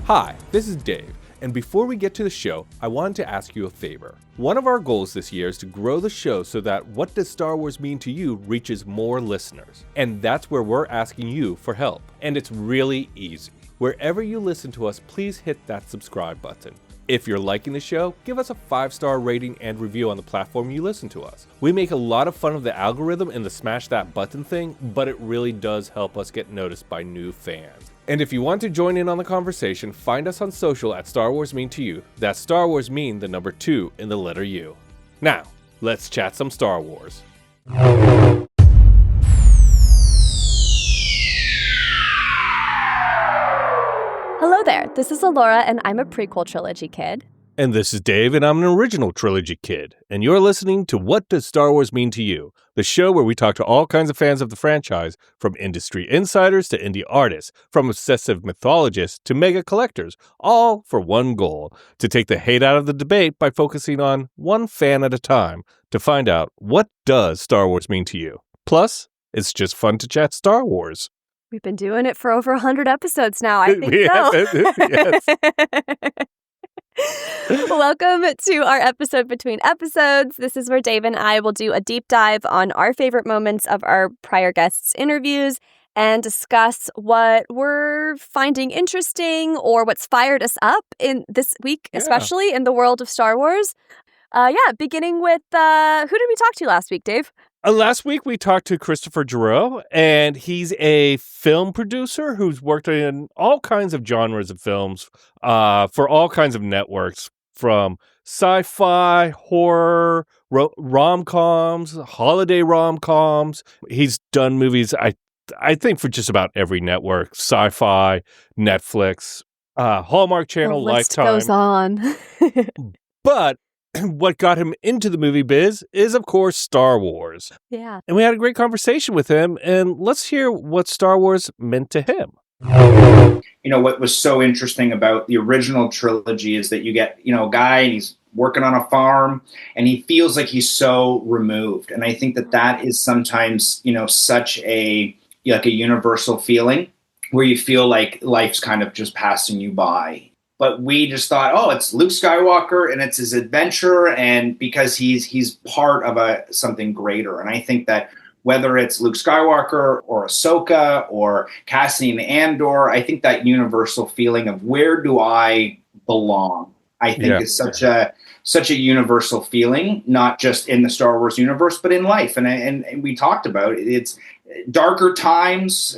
Hi, this is Dave, and before we get to the show, I wanted to ask you a favor. One of our goals this year is to grow the show so that What Does Star Wars Mean to You reaches more listeners. And that's where we're asking you for help. And it's really easy. Wherever you listen to us, please hit that subscribe button. If you're liking the show, give us a 5-star rating and review on the platform you listen to us. We make a lot of fun of the algorithm and the smash that button thing, but it really does help us get noticed by new fans. And if you want to join in on the conversation, find us on social at Star Wars Mean to You. That's Star Wars Mean, the number 2 in the letter U. Now, let's chat some Star Wars. Hello there, this is Elora, and I'm a prequel trilogy kid. And this is Dave, and I'm an original trilogy kid. And you're listening to What Does Star Wars Mean to You? The show where we talk to all kinds of fans of the franchise, from industry insiders to indie artists, from obsessive mythologists to mega collectors, all for one goal, to take the hate out of the debate by focusing on one fan at a time to find out what does Star Wars mean to you. Plus, it's just fun to chat Star Wars. We've been doing it for over 100 episodes now, I think Yes. Welcome to our episode between episodes. This is where Dave and I will do a deep dive on our favorite moments of our prior guests' interviews and discuss what we're finding interesting or what's fired us up in this week, especially in the world of Star Wars. Beginning with, who did we talk to last week, Dave? Last week, we talked to Christopher Giroux, and he's a film producer who's worked in all kinds of genres of films for all kinds of networks, from sci-fi, horror, rom-coms, holiday rom-coms. He's done movies, I think, for just about every network: Sci-Fi, Netflix, Hallmark Channel, the list Lifetime. goes on. But what got him into the movie biz is, of course, Star Wars. Yeah. And we had a great conversation with him, and let's hear what Star Wars meant to him. You know, what was so interesting about the original trilogy is that you get, a guy, and he's working on a farm, and he feels like he's so removed. And I think that is sometimes, such a universal feeling where you feel like life's kind of just passing you by. But we just thought, it's Luke Skywalker and it's his adventure, and because he's part of something greater. And I think that whether it's Luke Skywalker or Ahsoka or Cassian Andor, I think that universal feeling of where do I belong, I think is such a universal feeling, not just in the Star Wars universe, but in life. And we talked about it. It's darker times.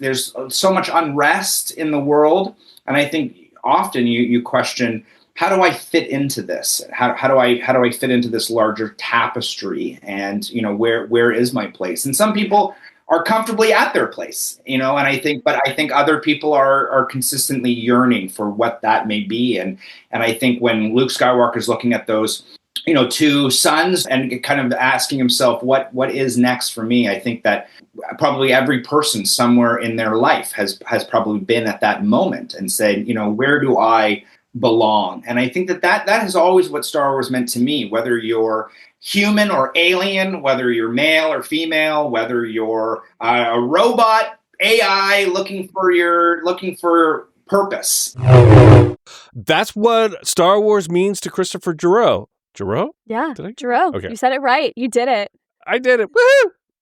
There's so much unrest in the world, and I think often you question, how do I fit into this? How do I fit into this larger tapestry? And where is my place? And some people are comfortably at their place, and I think other people are consistently yearning for what that may be. And I think when Luke Skywalker is looking at those, 2 sons and kind of asking himself, what is next for me? I think that probably every person somewhere in their life has probably been at that moment and said, where do I belong? And I think that is always what Star Wars meant to me, whether you're human or alien, whether you're male or female, whether you're a robot, AI looking for purpose. That's what Star Wars means to Christopher Giroux. Giroux? Yeah, Did I? Giroux. Okay. You said it right. You did it. I did it.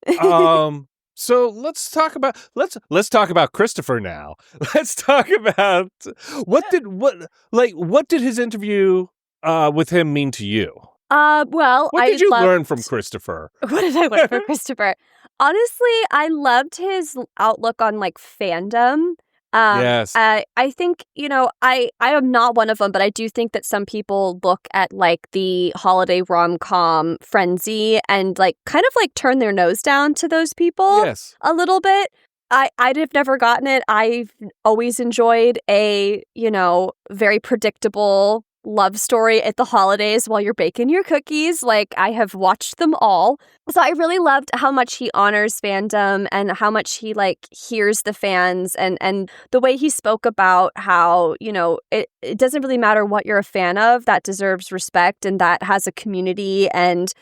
Woohoo! So let's talk about Christopher now. Let's talk about what did his interview with him mean to you? What did you learn from Christopher? What did I learn from Christopher? Honestly, I loved his outlook on fandom. Yes. I think, I am not one of them, but I do think that some people look at the holiday rom-com frenzy and kind of turn their nose down to those people a little bit. I'd have never gotten it. I've always enjoyed a, very predictable love story at the holidays while you're baking your cookies. I have watched them all. So I really loved how much he honors fandom and how much he hears the fans and the way he spoke about how, it doesn't really matter what you're a fan of, that deserves respect and that has a community, and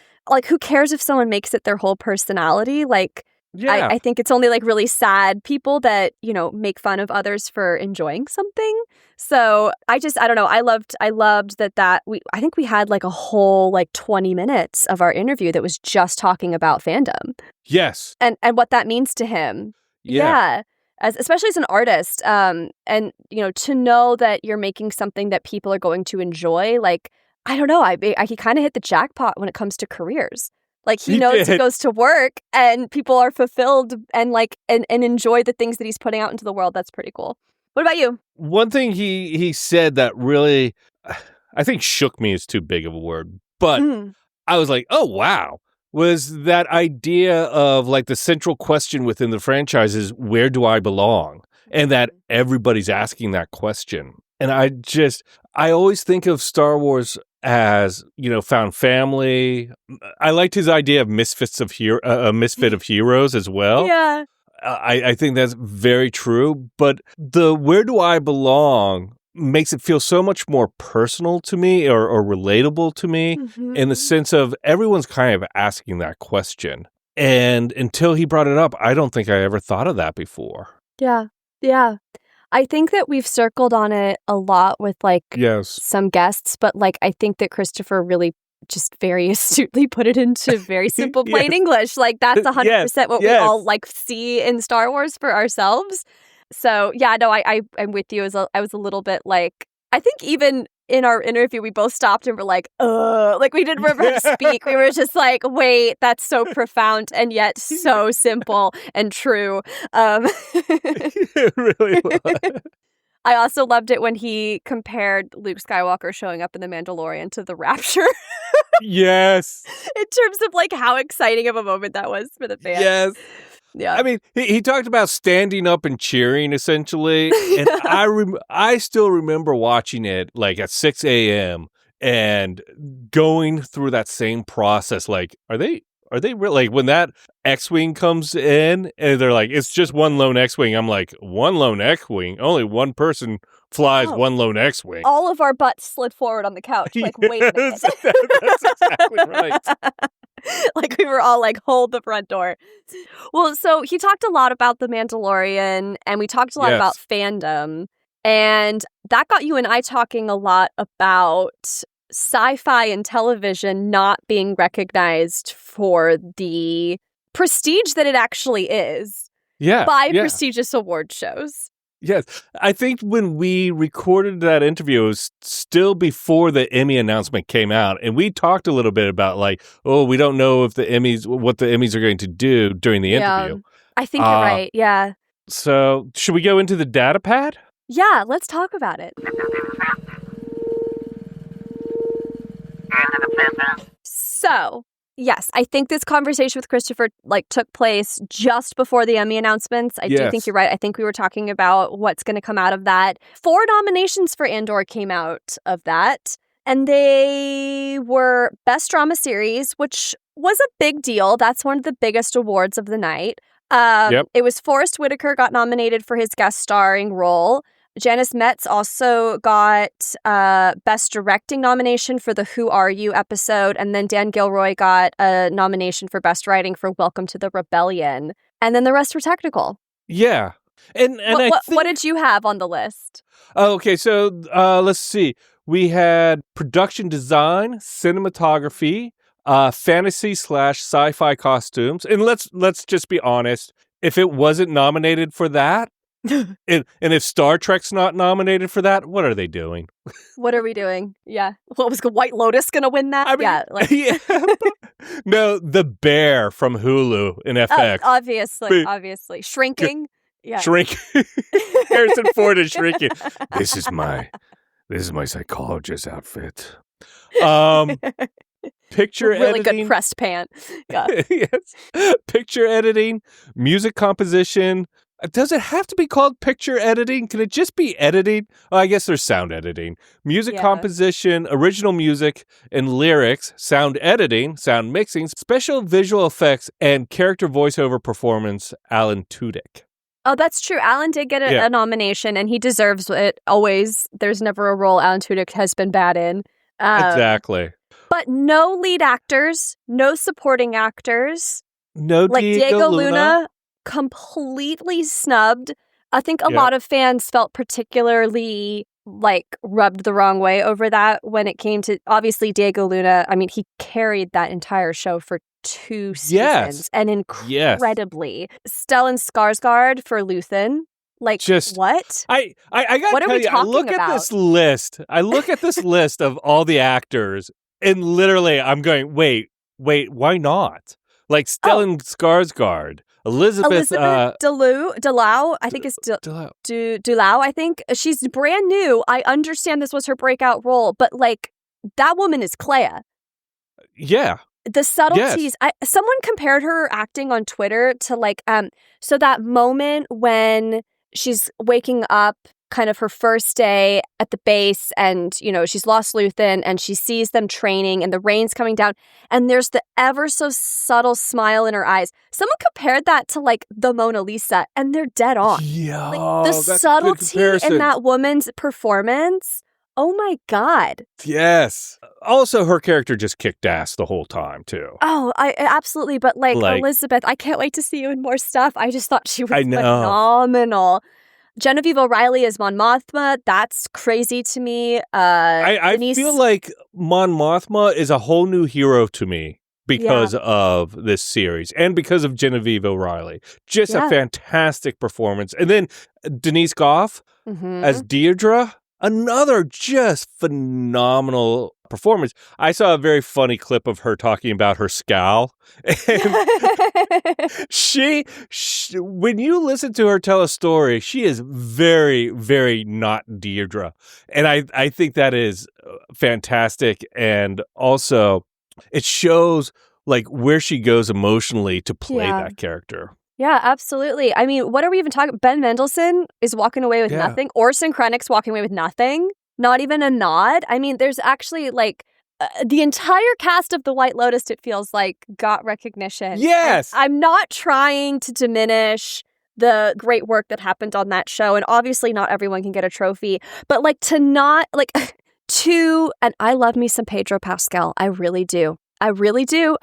who cares if someone makes it their whole personality? I think it's only really sad people that, make fun of others for enjoying something. So I don't know. I loved that I think we had like a whole like 20 minutes of our interview that was just talking about fandom. Yes. And what that means to him. Yeah. Especially as an artist. And, to know that you're making something that people are going to enjoy, like, I don't know, he kind of hit the jackpot when it comes to careers. Like, he knows he goes to work and people are fulfilled and like, and enjoy the things that he's putting out into the world. That's pretty cool. What about you? One thing he said that really, I think shook me is too big of a word, but I was like, oh, wow, was that idea of like the central question within the franchise is, where do I belong? And that everybody's asking that question. And I always think of Star Wars as, found family. I liked his idea of misfit of heroes as well. Yeah. I think that's very true. But the where do I belong makes it feel so much more personal to me or relatable to me in the sense of everyone's kind of asking that question. And until he brought it up, I don't think I ever thought of that before. Yeah. Yeah. I think that we've circled on it a lot with like some guests, but like I think that Christopher really just very astutely put it into very simple plain English. Like that's 100% what we all like see in Star Wars for ourselves. So yeah, no, I'm with you. I was a little bit like, I think even in our interview we both stopped and were like we didn't remember how to speak. We were just like, wait, that's so profound and yet so simple and true. It really was. I also loved it when he compared Luke Skywalker showing up in The Mandalorian to the Rapture. Yes. In terms of like how exciting of a moment that was for the fans. Yes. Yeah. I mean, he talked about standing up and cheering essentially. And I still remember watching it like at 6 a.m. and going through that same process. Like, are they like when that X-Wing comes in and they're like, it's just one lone X-Wing. I'm like, one lone X-Wing? Only one person flies one lone X-Wing. All of our butts slid forward on the couch. Like, wait a minute. That's exactly right. Like we were all like, hold the front door. Well, so he talked a lot about The Mandalorian and we talked a lot about fandom. And that got you and I talking a lot about sci-fi and television not being recognized for the prestige that it actually is by prestigious award shows. Yes. I think when we recorded that interview, it was still before the Emmy announcement came out. And we talked a little bit about like, we don't know if what the Emmys are going to do during the interview. I think you're right. Yeah. So should we go into the Datapad? Yeah, let's talk about it. So, yes, I think this conversation with Christopher took place just before the Emmy announcements. I do think you're right. I think we were talking about what's going to come out of that. 4 nominations for Andor came out of that, and they were Best Drama Series, which was a big deal. That's one of the biggest awards of the night. It was Forrest Whitaker got nominated for his guest starring role. Janice Metz also got Best Directing nomination for the Who Are You episode, and then Dan Gilroy got a nomination for Best Writing for Welcome to the Rebellion, and then the rest were technical. Yeah. And what did you have on the list? Okay, so let's see. We had production design, cinematography, fantasy/sci-fi costumes, and let's just be honest. If it wasn't nominated for that, and if Star Trek's not nominated for that, what are they doing? What are we doing? Yeah. What was White Lotus going to win that? I mean, no, the bear from Hulu in FX. Obviously. Shrinking. Yeah. Shrink. Harrison Ford is shrinking. This is my psychologist outfit. Picture really editing. Good pressed pant. Yeah. Yes. Picture editing, music composition. Does it have to be called picture editing? Can it just be editing? Well, I guess there's sound editing. Music composition, original music and lyrics, sound editing, sound mixing, special visual effects, and character voiceover performance, Alan Tudyk. Oh, that's true. Alan did get a nomination, and he deserves it always. There's never a role Alan Tudyk has been bad in. Exactly. But no lead actors, no supporting actors. No Diego Luna. Completely snubbed. I think a lot of fans felt particularly like rubbed the wrong way over that when it came to obviously Diego Luna. I mean, he carried that entire show for 2 seasons and incredibly. Stellan Skarsgard for Luthen. Like, just what? I gotta tell you, I look at this list. I look at this list of all the actors, and literally, I'm going, wait, why not? Like Stellan Skarsgard, Elizabeth Delau, I think it's Delau. I think she's brand new. I understand this was her breakout role, but like that woman is Clea. Yeah. The subtleties. Yes. Someone compared her acting on Twitter to like so that moment when she's waking up, kind of her first day at the base, and you know she's lost Luthen, and she sees them training, and the rain's coming down, and there's the ever so subtle smile in her eyes. Someone compared that to like the Mona Lisa, and they're dead on. Yeah, like, the subtlety in that woman's performance. Oh my God. Yes. Also, her character just kicked ass the whole time, too. Oh, I absolutely. But like Elizabeth, I can't wait to see you in more stuff. I just thought she was phenomenal. Genevieve O'Reilly as Mon Mothma. That's crazy to me. I feel like Mon Mothma is a whole new hero to me because of this series and because of Genevieve O'Reilly. Just a fantastic performance. And then Denise Goff as Deirdre. Another just phenomenal performance. I saw a very funny clip of her talking about her scowl. And she, when you listen to her tell a story, she is very, very not Deirdre. And I think that is fantastic. And also, it shows like where she goes emotionally to play that character. Yeah, absolutely. I mean, what are we even talking? Ben Mendelsohn is walking away with nothing. Orson Krennic's walking away with nothing. Not even a nod. I mean, there's actually like the entire cast of The White Lotus, it feels like, got recognition. Yes. And I'm not trying to diminish the great work that happened on that show. And obviously not everyone can get a trophy. But like to not like and I love me some Pedro Pascal. I really do. I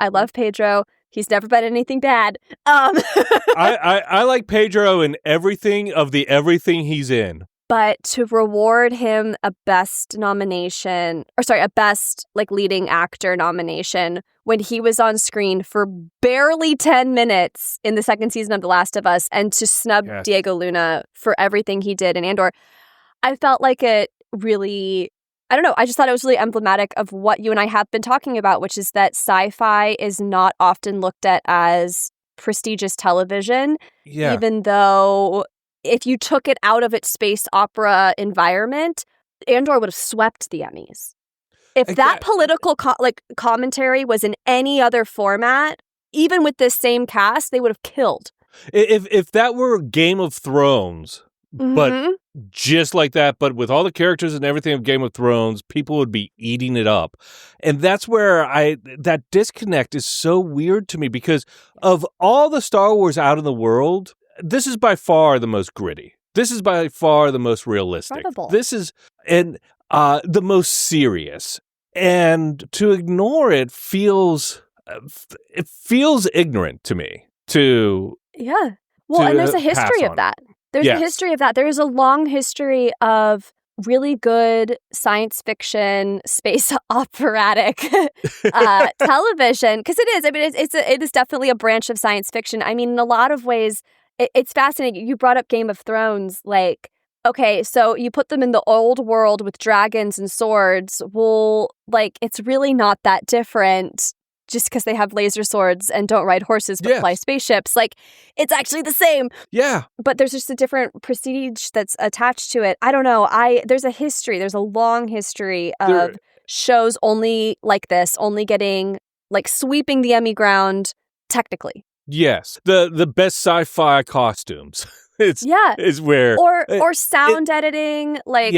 love Pedro. He's never been anything bad. I like Pedro in everything he's in. But to reward him a best like leading actor nomination when he was on screen for barely 10 minutes in the second season of The Last of Us, and to snub Diego Luna for everything he did in Andor, I felt like it really... I don't know. I just thought it was really emblematic of what you and I have been talking about, which is that sci-fi is not often looked at as prestigious television, even though if you took it out of its space opera environment, Andor would have swept the Emmys. If that political commentary was in any other format, even with this same cast, they would have killed. If that were Game of Thrones... But just like that, but with all the characters and everything of Game of Thrones, people would be eating it up. And that's where that disconnect is so weird to me, because of all the Star Wars out in the world, this is by far the most gritty. This is by far the most realistic. Incredible. This is the most serious. And to ignore it feels ignorant to me. Well, and there's a history of that. There's a history of that. There is a long history of really good science fiction, space operatic television, because it is. I mean, it is definitely a branch of science fiction. I mean, in a lot of ways, it's fascinating. You brought up Game of Thrones. Like, okay, so you put them in the old world with dragons and swords. Well, like, it's really not that different. Just because they have laser swords and don't ride horses but fly spaceships. Like, it's actually the same. Yeah. But there's just a different prestige that's attached to it. I don't know. There's a history. There's a long history of shows only like this, only getting, like, sweeping the Emmy ground technically. Yes. The best sci-fi costumes. Is where... Or sound editing. Like,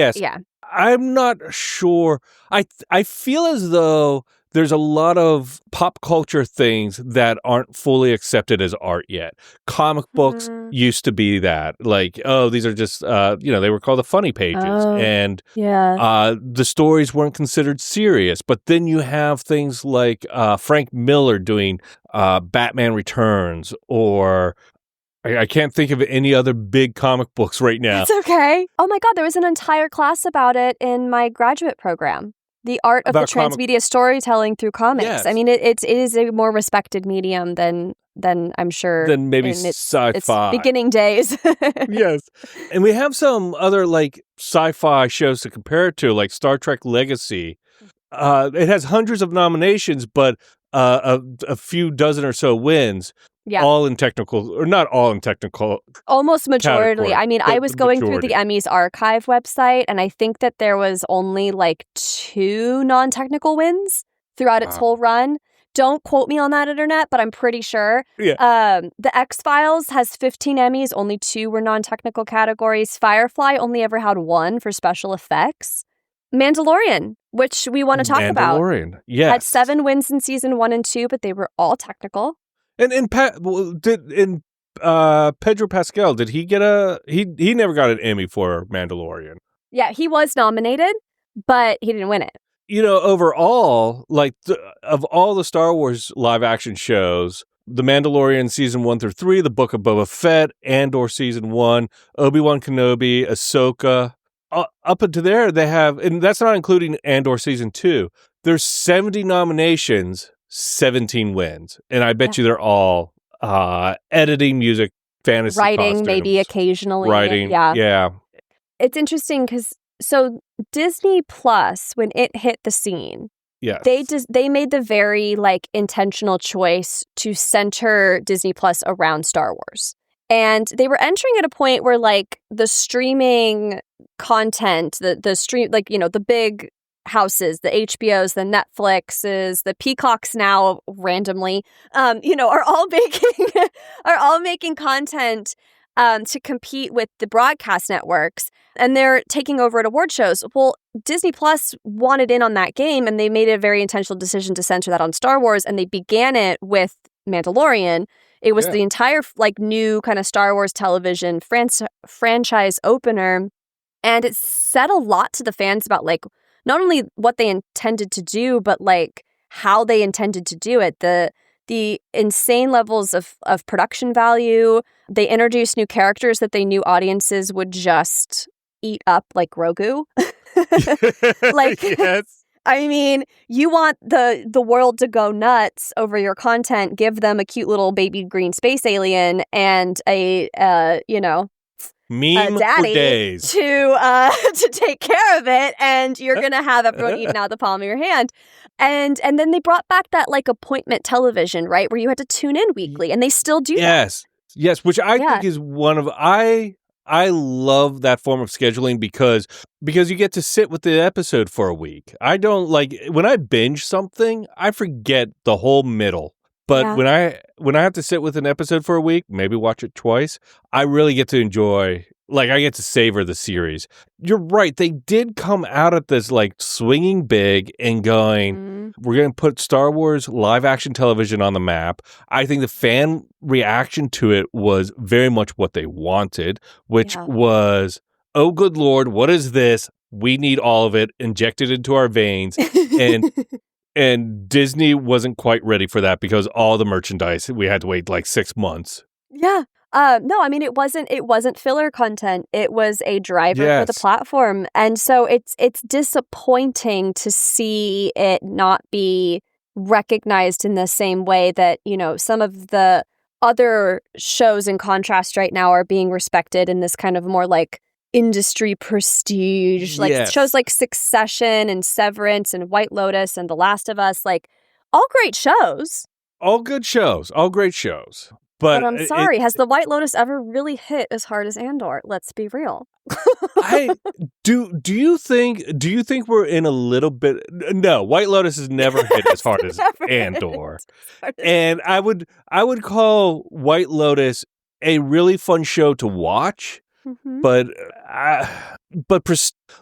I'm not sure. I feel as though... there's a lot of pop culture things that aren't fully accepted as art yet. Comic books used to be that. Like, these are just, they were called the funny pages. And the stories weren't considered serious. But then you have things like Frank Miller doing Batman Returns, or I can't think of any other big comic books right now. It's okay. Oh my God, there was an entire class about it in my graduate program. The art of the transmedia storytelling through comics. Yes. I mean, it is a more respected medium than I'm sure than maybe sci-fi. Its beginning days. Yes. And we have some other like sci-fi shows to compare it to, like Star Trek Legacy. It has hundreds of nominations, but a few dozen or so wins. Yeah. All in technical, or not all in technical. Almost majority. I mean, I was going through the Emmys archive website, and I think that there was only like 2 non-technical wins throughout its whole run. Don't quote me on that, internet, but I'm pretty sure. Yeah. The X-Files has 15 Emmys. Only 2 were non-technical categories. Firefly only ever had 1 for special effects. Mandalorian, which we want to talk about. Mandalorian, yes. Had 7 wins in season 1 and 2, but they were all technical. And Pedro Pascal, did he get he never got an Emmy for Mandalorian. Yeah, he was nominated, but he didn't win it. You know, overall, like of all the Star Wars live action shows, The Mandalorian season 1 through 3, The Book of Boba Fett, Andor season 1, Obi-Wan Kenobi, Ahsoka, up until there they have, and that's not including Andor season 2. There's 70 nominations. 17 wins. And I bet you they're all editing, music, fantasy, writing, costumes. Maybe occasionally. Writing, yeah. It's interesting because, so Disney Plus, when it hit the scene, they made the very like intentional choice to center Disney Plus around Star Wars. And they were entering at a point where like the streaming content, the stream, like, you know, the big houses, the HBOs, the Netflixes, the Peacocks now randomly, are all making content to compete with the broadcast networks, and they're taking over at award shows. Well, Disney Plus wanted in on that game, and they made a very intentional decision to center that on Star Wars, and they began it with Mandalorian. It was the entire like new kind of Star Wars television franchise opener, and it said a lot to the fans about like not only what they intended to do, but like how they intended to do it. The insane levels of production value. They introduced new characters that they knew audiences would just eat up like Grogu. Like, yes. I mean, you want the world to go nuts over your content, give them a cute little baby green space alien and a meme daddy for days to take care of it, and you're gonna have everyone eating out the palm of your hand. And then they brought back that like appointment television, right, where you had to tune in weekly, and they still do that. Yes, which I think is one of I love that form of scheduling because you get to sit with the episode for a week. I don't like when I binge something, I forget the whole middle. But when I have to sit with an episode for a week, maybe watch it twice, I really get to enjoy, like I get to savor the series. You're right. They did come out at this like swinging big and going, we're going to put Star Wars live action television on the map. I think the fan reaction to it was very much what they wanted, which was, oh, good Lord, what is this? We need all of it injected into our veins. And Disney wasn't quite ready for that because all the merchandise, we had to wait like 6 months. Yeah. No, I mean, it wasn't filler content. It was a driver for the platform. And so it's disappointing to see it not be recognized in the same way that, you know, some of the other shows in contrast right now are being respected in this kind of more like industry prestige, like shows like Succession and Severance and White Lotus and The Last of Us, like all great shows. All good shows. All great shows. But I'm sorry, has The White Lotus ever really hit as hard as Andor? Let's be real. Do you think we're in a little bit? No, White Lotus has never hit as hard as Andor. And I would call White Lotus a really fun show to watch. Mm-hmm. But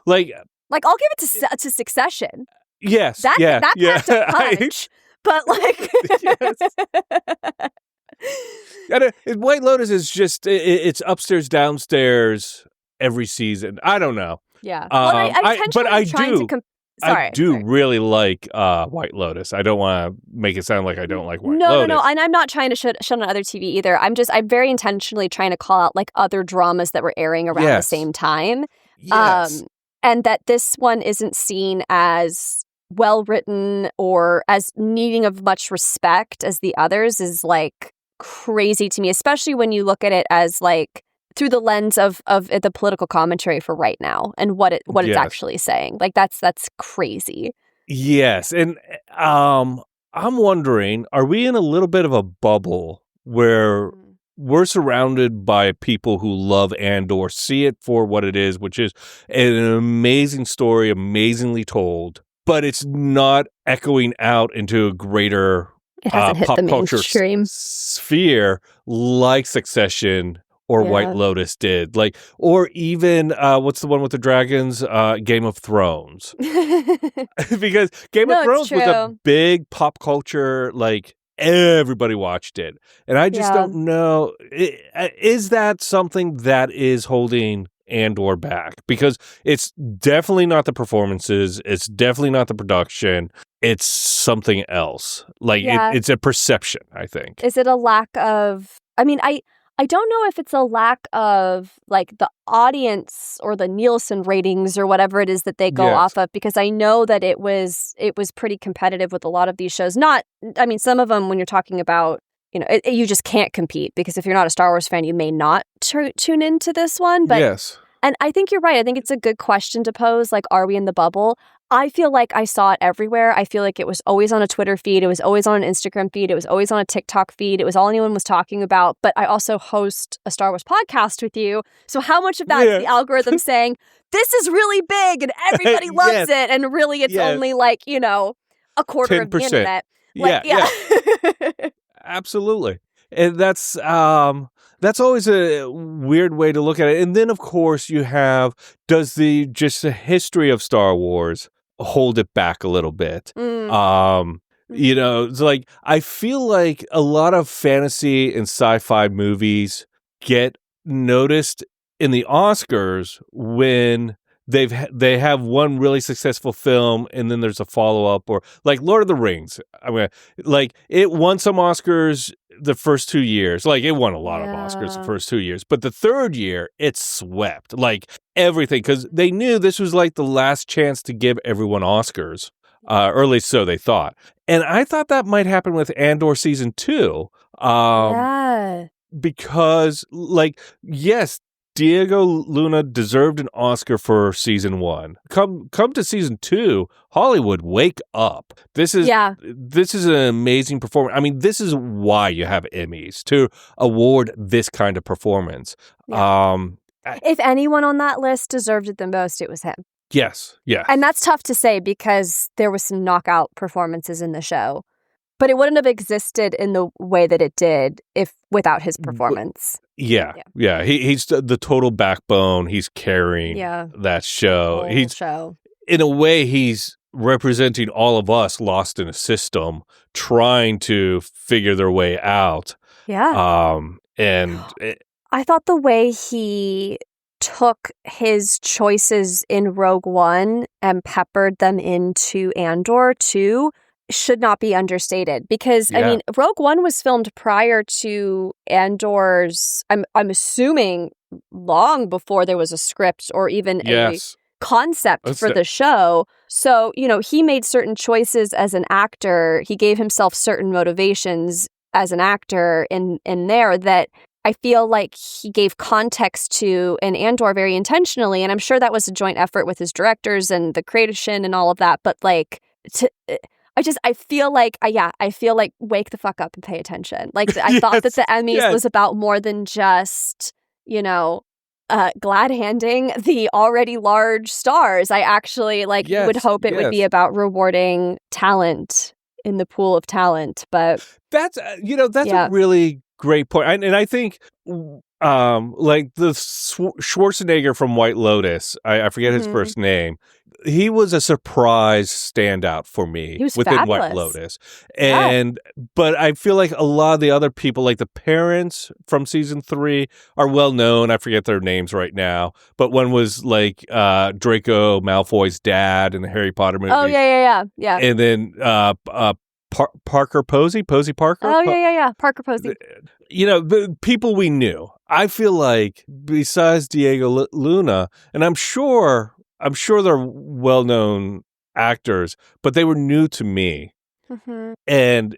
like I'll give it to Succession. Yes, that packed a punch. But like, White Lotus is just it's upstairs, downstairs every season. I don't know. Yeah, well, I I do really like White Lotus. I don't want to make it sound like I don't like White Lotus. No. And I'm not trying to shut on other TV either. I'm very intentionally trying to call out like other dramas that were airing around the same time. Yes. And that this one isn't seen as well written or as needing of much respect as the others is like crazy to me, especially when you look at it as like through the lens of the political commentary for right now and what it's actually saying. Like that's crazy. Yes. And I'm wondering, are we in a little bit of a bubble where we're surrounded by people who love Andor, see it for what it is, which is an amazing story, amazingly told, but it's not echoing out into a greater it hasn't hit pop the culture mainstream sphere like Succession or White Lotus did, like, or even what's the one with the dragons? Game of Thrones, because Game of Thrones was a big pop culture, like everybody watched it, and I just don't know. Is that something that is holding Andor back? Because it's definitely not the performances, it's definitely not the production. It's something else. Like it's a perception, I think. Is it a lack of? I mean, I don't know if it's a lack of like the audience or the Nielsen ratings or whatever it is that they go off of, because I know that it was pretty competitive with a lot of these shows. I mean, some of them when you're talking about, you just can't compete because if you're not a Star Wars fan, you may not tune into this one. But and I think you're right. I think it's a good question to pose. Like, are we in the bubble? I feel like I saw it everywhere. I feel like it was always on a Twitter feed. It was always on an Instagram feed. It was always on a TikTok feed. It was all anyone was talking about. But I also host a Star Wars podcast with you. So how much of that is the algorithm saying, this is really big and everybody loves it. And really it's only like, a quarter 10%. Of the internet. Like, Absolutely. And that's always a weird way to look at it. And then, of course, you have, does the history of Star Wars hold it back a little bit? It's like, I feel like a lot of fantasy and sci-fi movies get noticed in the Oscars when they have one really successful film and then there's a follow-up, or like Lord of the Rings. I mean, like it won some Oscars the first 2 years. Like it won a lot of Oscars the first 2 years, but the third year it swept like everything because they knew this was like the last chance to give everyone Oscars, or at least so they thought. And I thought that might happen with Andor season 2, because like, yes, Diego Luna deserved an Oscar for season 1. Come to season 2, Hollywood, wake up. This is an amazing performance. I mean, this is why you have Emmys, to award this kind of performance. If anyone on that list deserved it the most, it was him. Yes. And that's tough to say because there was some knockout performances in the show. But it wouldn't have existed in the way that it did without his performance. Yeah. He's the total backbone. He's carrying that show. In a way, he's representing all of us lost in a system, trying to figure their way out. Yeah. I thought the way he took his choices in Rogue One and peppered them into Andor too should not be understated, because I mean, Rogue One was filmed prior to Andor's, I'm assuming long before there was a script or even a concept for the show. So, he made certain choices as an actor. He gave himself certain motivations as an actor in there that I feel like he gave context to in Andor very intentionally. And I'm sure that was a joint effort with his directors and the creation and all of that. But like, I feel like wake the fuck up and pay attention. Like I thought that the Emmys was about more than just, glad handing the already large stars. I actually would hope it would be about rewarding talent in the pool of talent. But that's a really great point. And I think like the Schwarzenegger from White Lotus, I forget his first name. He was a surprise standout for me within fabulous. White Lotus. And but I feel like a lot of the other people, like the parents from season 3, are well known. I forget their names right now. But one was like Draco Malfoy's dad in the Harry Potter movie. Oh, yeah. And then Parker Posey Parker. Oh, yeah. Parker Posey. You know, the people we knew. I feel like besides Diego Luna, and I'm sure they're well-known actors, but they were new to me. And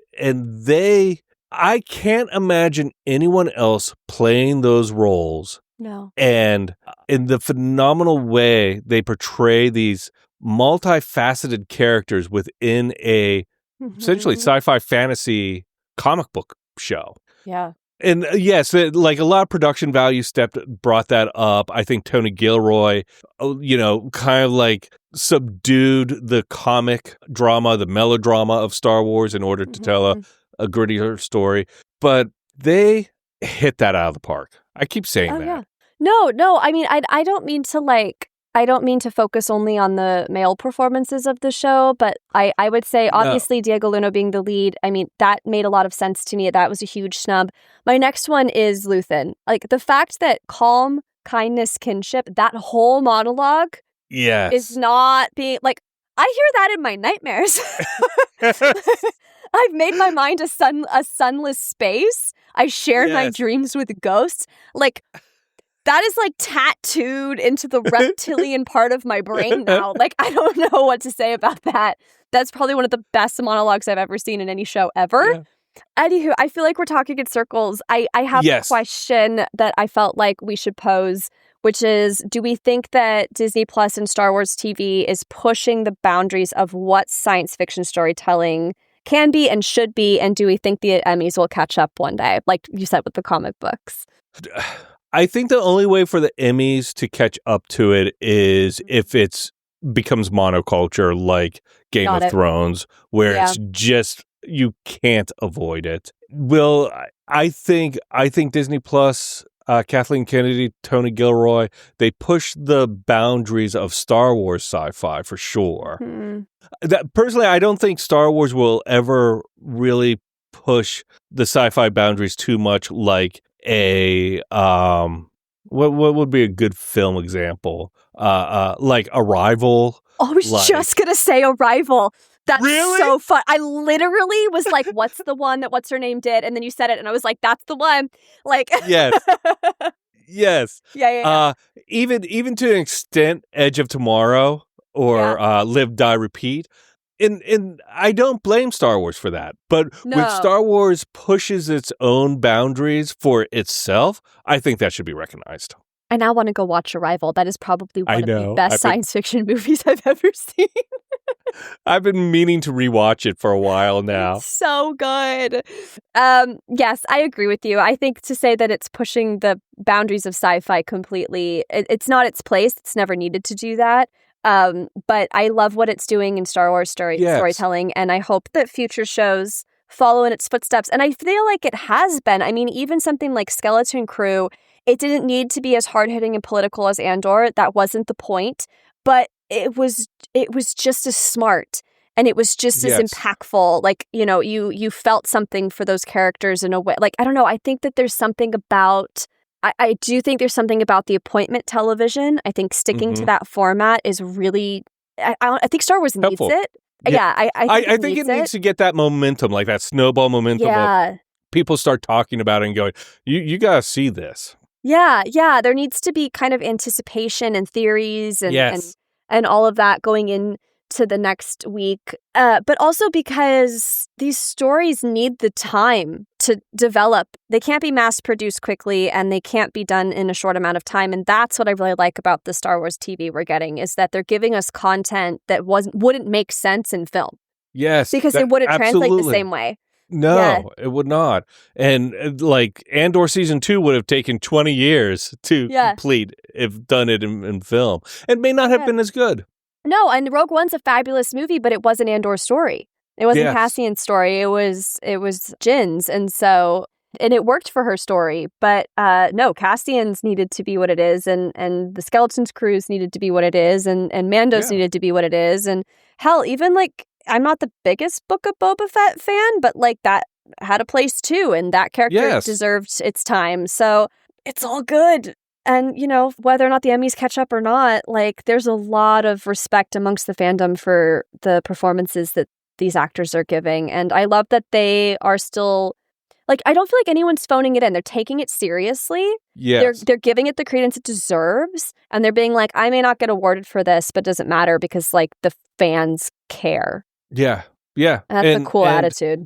I can't imagine anyone else playing those roles. No. And in the phenomenal way they portray these multifaceted characters within a essentially sci-fi fantasy comic book show. Yeah. And yes, like a lot of production value brought that up. I think Tony Gilroy, kind of like subdued the comic drama, the melodrama of Star Wars in order to tell a grittier story. But they hit that out of the park. I keep saying that. Yeah. No. I mean, I don't mean to focus only on the male performances of the show, but I would say, obviously, Diego Luna being the lead, I mean, that made a lot of sense to me. That was a huge snub. My next one is Luthen. Like, the fact that calm, kindness, kinship, that whole monologue is not being, like, I hear that in my nightmares. I've made my mind a sunless space. I shared my dreams with ghosts. Like, that is like tattooed into the reptilian part of my brain now. Like, I don't know what to say about that. That's probably one of the best monologues I've ever seen in any show ever. Yeah. Anywho, I feel like we're talking in circles. I have a question that I felt like we should pose, which is, do we think that Disney Plus and Star Wars TV is pushing the boundaries of what science fiction storytelling can be and should be? And do we think the Emmys will catch up one day, like you said with the comic books? I think the only way for the Emmys to catch up to it is if it becomes monoculture like Game of Thrones, where it's just, you can't avoid it. Well, I think Disney Plus, Kathleen Kennedy, Tony Gilroy, they push the boundaries of Star Wars sci-fi for sure. Personally, I don't think Star Wars will ever really push the sci-fi boundaries too much, like a what would be a good film example? Like Arrival. I was just gonna say Arrival. That's really? So fun. I literally was like, what's the one that what's her name did? And then you said it and I was like, that's the one. Like, yes. Yes. Yeah. Even to an extent, Edge of Tomorrow or Live, Die, Repeat. And I don't blame Star Wars for that. But when Star Wars pushes its own boundaries for itself, I think that should be recognized. I now want to go watch Arrival. That is probably one of the best science fiction movies I've ever seen. I've been meaning to rewatch it for a while now. It's so good. Yes, I agree with you. I think to say that it's pushing the boundaries of sci-fi completely, it's not its place. It's never needed to do that. But I love what it's doing in Star Wars storytelling, and I hope that future shows follow in its footsteps. And I feel like it has been. I mean, even something like Skeleton Crew, it didn't need to be as hard-hitting and political as Andor. That wasn't the point. But it was just as smart, and it was just as impactful. Like, you know, you felt something for those characters in a way. Like, I don't know. I think that there's something about... I do think there's something about the appointment television. I think sticking to that format is really... I think Star Wars needs it. Yeah, I think it needs to get that momentum, like that snowball momentum. Yeah. People start talking about it and going, you got to see this. Yeah. There needs to be kind of anticipation and theories and all of that going into the next week. But also because these stories need the time to develop. They can't be mass produced quickly, and they can't be done in a short amount of time. And that's what I really like about the Star Wars TV we're getting, is that they're giving us content that wouldn't make sense in film. Yes. Because it wouldn't translate the same way. No, it would not. And like Andor season 2 would have taken 20 years to complete if done it in film, and may not have been as good. No, and Rogue One's a fabulous movie, but it wasn't Andor's story. It wasn't Cassian's story. It was Jin's. And so and it worked for her story. But no, Castian's needed to be what it is, and the Skeleton's Cruise needed to be what it is, and Mando's needed to be what it is, and hell, even like I'm not the biggest Book of Boba Fett fan, but like that had a place too, and that character deserved its time. So it's all good. And, you know, whether or not the Emmys catch up or not, like, there's a lot of respect amongst the fandom for the performances that these actors are giving. And I love that they are still, like, I don't feel like anyone's phoning it in. They're taking it seriously. Yes. They're giving it the credence it deserves. And they're being like, I may not get awarded for this, but it doesn't matter because, like, the fans care. Yeah. Yeah. And that's a cool attitude.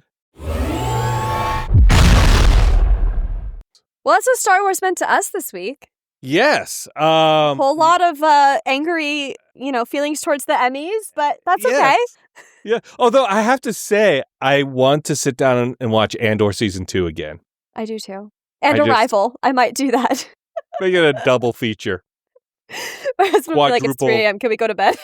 Well, that's what Star Wars meant to us this week. Yes. A whole lot of angry, you know, feelings towards the Emmys, but that's okay. Yeah. Although I have to say, I want to sit down and watch Andor season 2 again. I do too. And Arrival. I might do that. Make it a double feature. My husband will be like, it's 3 a.m. Can we go to bed?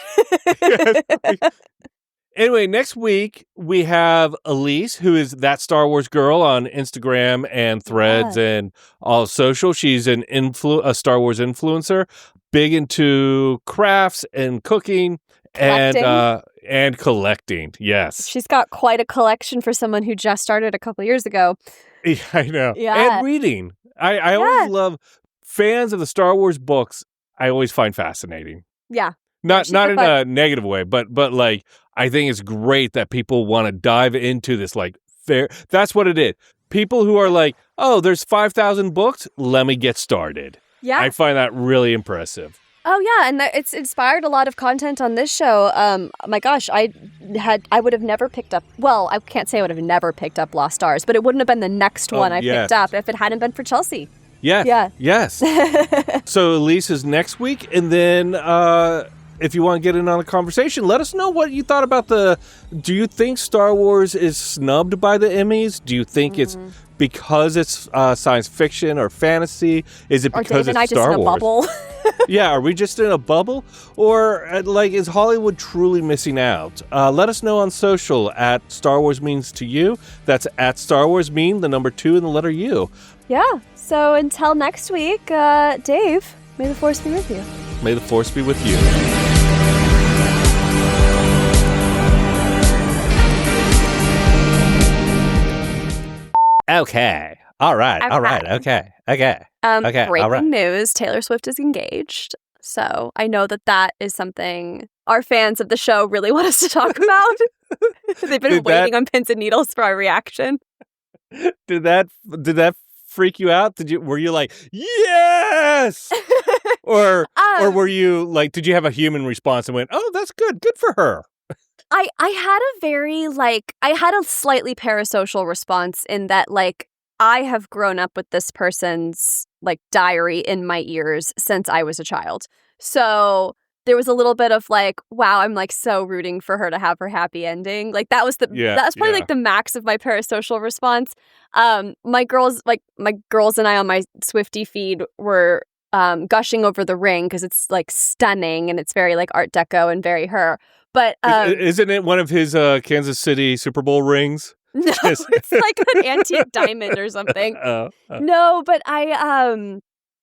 Anyway, next week we have Elise, who is That Star Wars Girl on Instagram and Threads and all social. She's a Star Wars influencer, big into crafts and cooking and collecting. Yes, she's got quite a collection for someone who just started a couple years ago. Yeah, I know. Yeah, and reading. I always love fans of the Star Wars books. I always find fascinating. Yeah. Not in a negative way, but like I think it's great that people want to dive into this like fair. That's what it is. People who are like, oh, there's 5,000 books. Let me get started. Yeah, I find that really impressive. Oh yeah, and it's inspired a lot of content on this show. My gosh, I would have never picked up. Well, I can't say I would have never picked up Lost Stars, but it wouldn't have been the next one I picked up if it hadn't been for Chelsea. Yeah. Yeah. Yes. So Elise is next week, and then. If you want to get in on a conversation, let us know what you thought about do you think Star Wars is snubbed by the Emmys? Do you think it's because it's science fiction or fantasy? Is it because it's Star Wars? Are Dave and I just in a bubble? Yeah, are we just in a bubble? Or like, is Hollywood truly missing out? Let us know on social at Star Wars Means to You. That's at Star Wars Mean, the number 2 and the letter U. Yeah, so until next week, Dave, may the Force be with you. May the Force be with you. Okay. All right. Okay. Breaking news, Taylor Swift is engaged. So I know that is something our fans of the show really want us to talk about. They've been waiting on pins and needles for our reaction. Did that freak you out? Were you like, yes? or were you like, did you have a human response and went, oh, that's good for her? I had I had a slightly parasocial response in that, like, I have grown up with this person's, like, diary in my ears since I was a child. So there was a little bit of, like, wow, I'm, like, so rooting for her to have her happy ending. Like, that was that's probably, like, the max of my parasocial response. My girls and I on my Swiftie feed were gushing over the ring because it's, like, stunning and it's very, like, Art Deco and very her. But isn't it one of his Kansas City Super Bowl rings? No, it's like an antique diamond or something. No, but I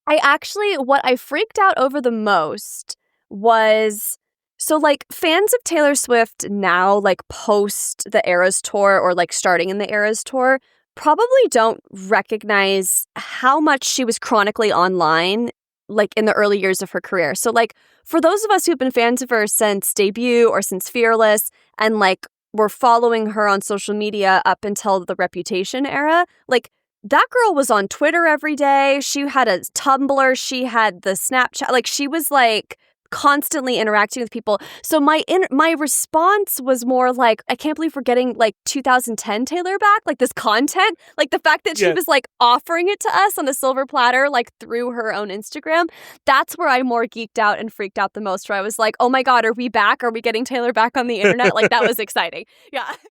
actually, what I freaked out over the most was, so, like, fans of Taylor Swift now, like, post the Eras Tour or, like, starting in the Eras Tour probably don't recognize how much she was chronically online, like, in the early years of her career. So, like, for those of us who've been fans of her since debut or since Fearless and, like, were following her on social media up until the Reputation era, like, that girl was on Twitter every day. She had a Tumblr. She had the Snapchat. Like, she was, like, constantly interacting with people. So my response was more like, I can't believe we're getting, like, 2010 Taylor back, like, this content, like, the fact that she was, like, offering it to us on the silver platter, like, through her own Instagram. That's where I more geeked out and freaked out the most, where I was like, oh my God, are we back? Are we getting Taylor back on the internet? Like, that was exciting. Yeah.